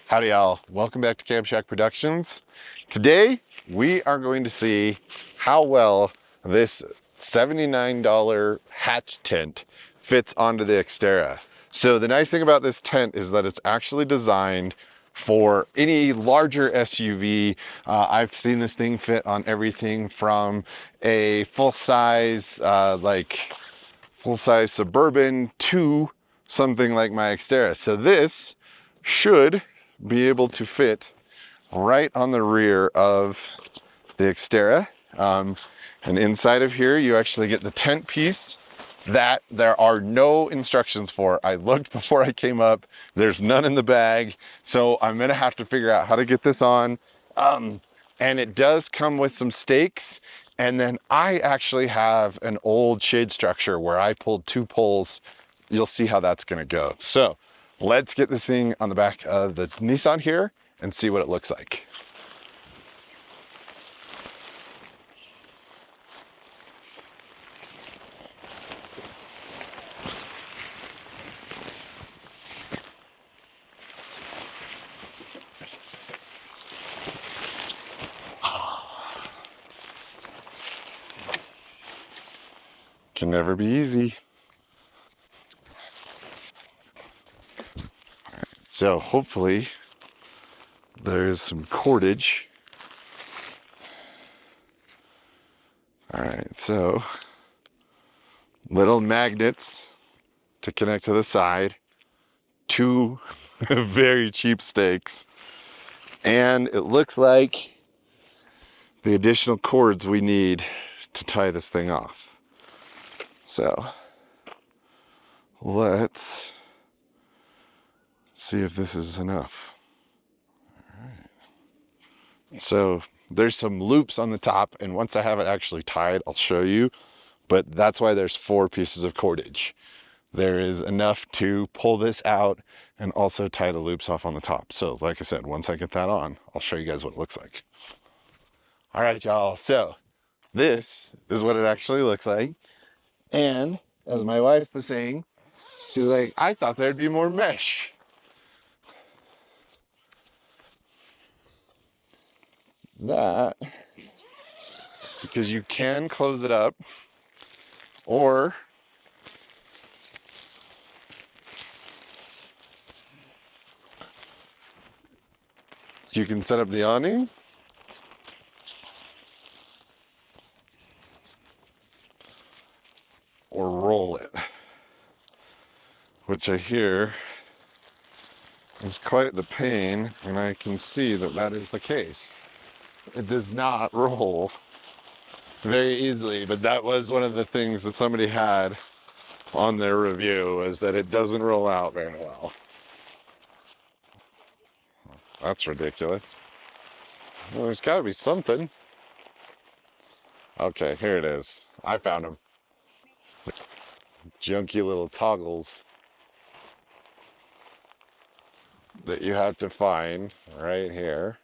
Howdy y'all, welcome back to Camp Shack Productions. Today we are going to see how well this $79 hatch tent fits onto the Xterra. So the nice thing about this tent is that it's actually designed for any larger SUV. I've seen this thing fit on everything from a full-size full-size Suburban to something like my Xterra. So this should be able to fit right on the rear of the Xterra. And inside of here, you actually get the tent piece that there are no instructions for. I looked before I came up. There's none in the bag. So I'm gonna have to figure out how to get this on. And it does come with some stakes. And then I actually have an old shade structure where I pulled 2 poles. You'll see how that's gonna go. So let's get this thing on the back of the Nissan here and see what it looks like. Can never be easy. So hopefully there's some cordage. All right, so little magnets to connect to the side, 2 very cheap stakes, and it looks like the additional cords we need to tie this thing off. So let's see if this is enough. All right. So there's some loops on the top, and once I have it actually tied, I'll show you, but that's why there's 4 pieces of cordage. There is enough to pull this out and also tie the loops off on the top. So like I said, once I get that on, I'll show you guys what it looks like. All right, y'all. So this is what it actually looks like. And as my wife was saying, she was like, I thought there'd be more mesh. That is because you can close it up, or you can set up the awning, or roll it, which I hear is quite the pain, and I can see that that is the case. It does not roll very easily, but that was one of the things that somebody had on their review, is that it doesn't roll out very well. That's ridiculous. Well, there's got to be something. Okay, here it is. I found them. Junky little toggles that you have to find right here.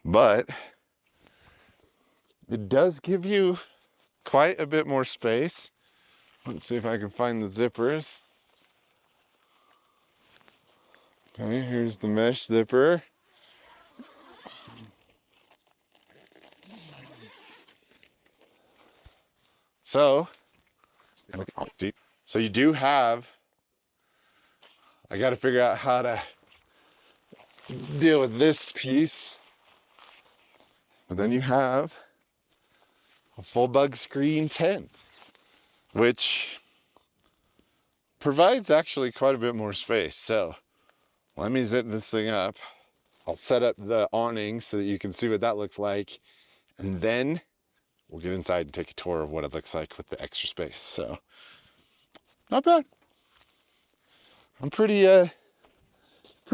But it does give you quite a bit more space. Let's see if I can find the zippers. Okay, here's the mesh zipper. So you do have, I got to figure out how to deal with this piece. But then you have a full bug screen tent, which provides actually quite a bit more space. So let me zip this thing up. I'll set up the awning so that you can see what that looks like. And then we'll get inside and take a tour of what it looks like with the extra space. So not bad. I'm pretty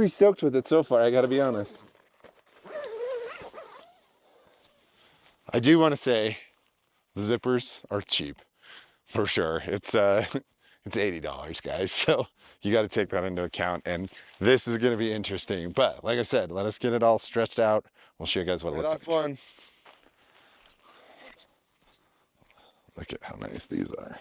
stoked with it so far, I gotta be honest. I do want to say the zippers are cheap, for sure. It's $80, guys, so you got to take that into account, and this is going to be interesting. But like I said, let us get it all stretched out. We'll show you guys what it looks like. Last one. Look at how nice these are.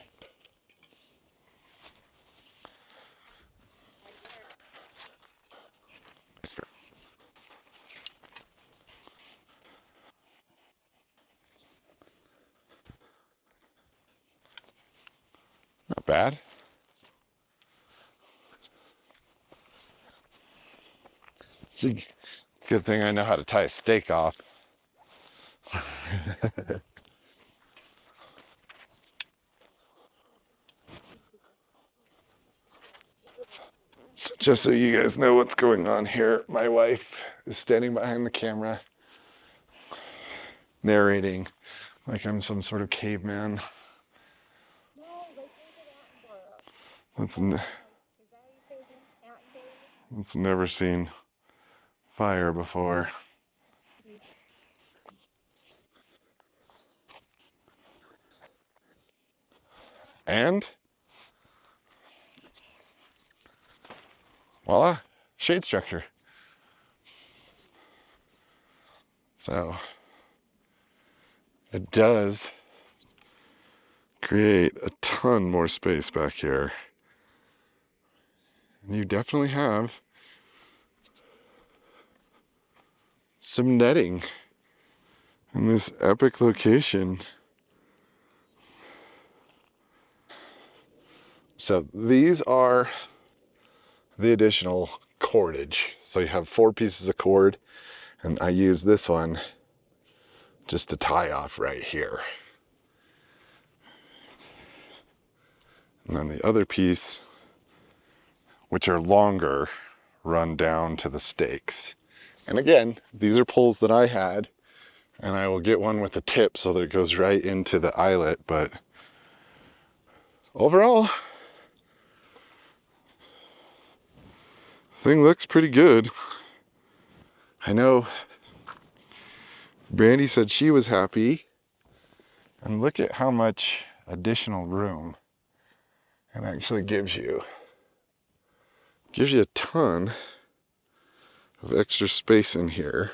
Bad? It's a good thing I know how to tie a steak off. So just so you guys know what's going on here, my wife is standing behind the camera narrating like I'm some sort of caveman. That's never seen fire before. And voila, shade structure. So it does create a ton more space back here. And you definitely have some netting in this epic location. So these are the additional cordage. So you have 4 pieces of cord, and I use this one just to tie off right here. And then the other piece, which are longer, run down to the stakes. And again, these are poles that I had, and I will get one with a tip so that it goes right into the eyelet, but overall, thing looks pretty good. I know Brandy said she was happy, and look at how much additional room it actually gives you. Gives you a ton of extra space in here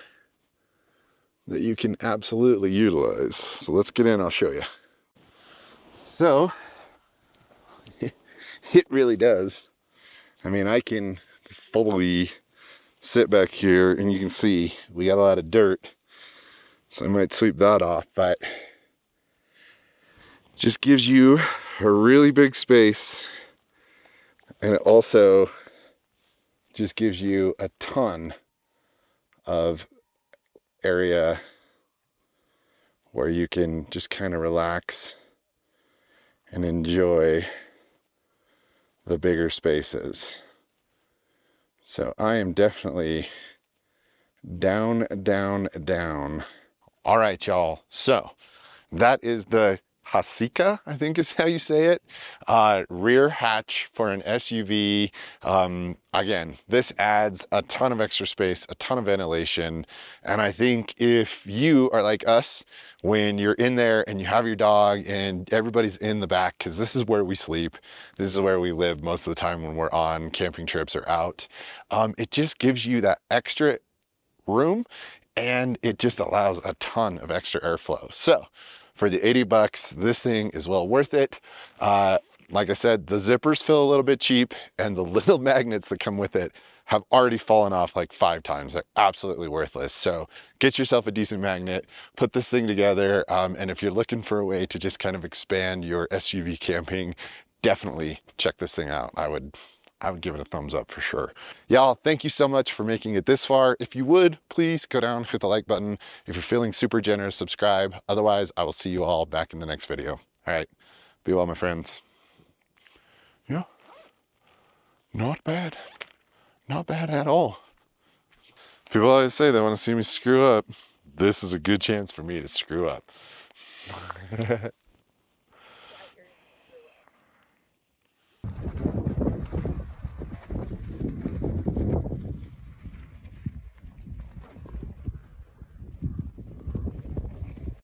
that you can absolutely utilize. So let's get in, I'll show you. So it really does. I mean, I can fully sit back here and you can see we got a lot of dirt, so I might sweep that off, but it just gives you a really big space, and it also just gives you a ton of area where you can just kind of relax and enjoy the bigger spaces. So I am definitely down, down, down. All right, y'all. So that is the Hasika, I think is how you say it, rear hatch for an SUV. Again, this adds a ton of extra space, a ton of ventilation. And I think if you are like us, when you're in there and you have your dog and everybody's in the back, because this is where we sleep, this is where we live most of the time when we're on camping trips or out, it just gives you that extra room, and it just allows a ton of extra airflow. So for the 80 bucks, this thing is well worth it. Like I said, the zippers feel a little bit cheap, and the little magnets that come with it have already fallen off like 5 times. They're absolutely worthless. So get yourself a decent magnet, put this thing together. And if you're looking for a way to just kind of expand your SUV camping, definitely check this thing out. I would give it a thumbs up for sure. Y'all, thank you so much for making it this far. If you would, please go down, hit the like button. If you're feeling super generous, subscribe. Otherwise, I will see you all back in the next video. All right, be well, my friends. Yeah, not bad. Not bad at all. People always say they want to see me screw up. This is a good chance for me to screw up.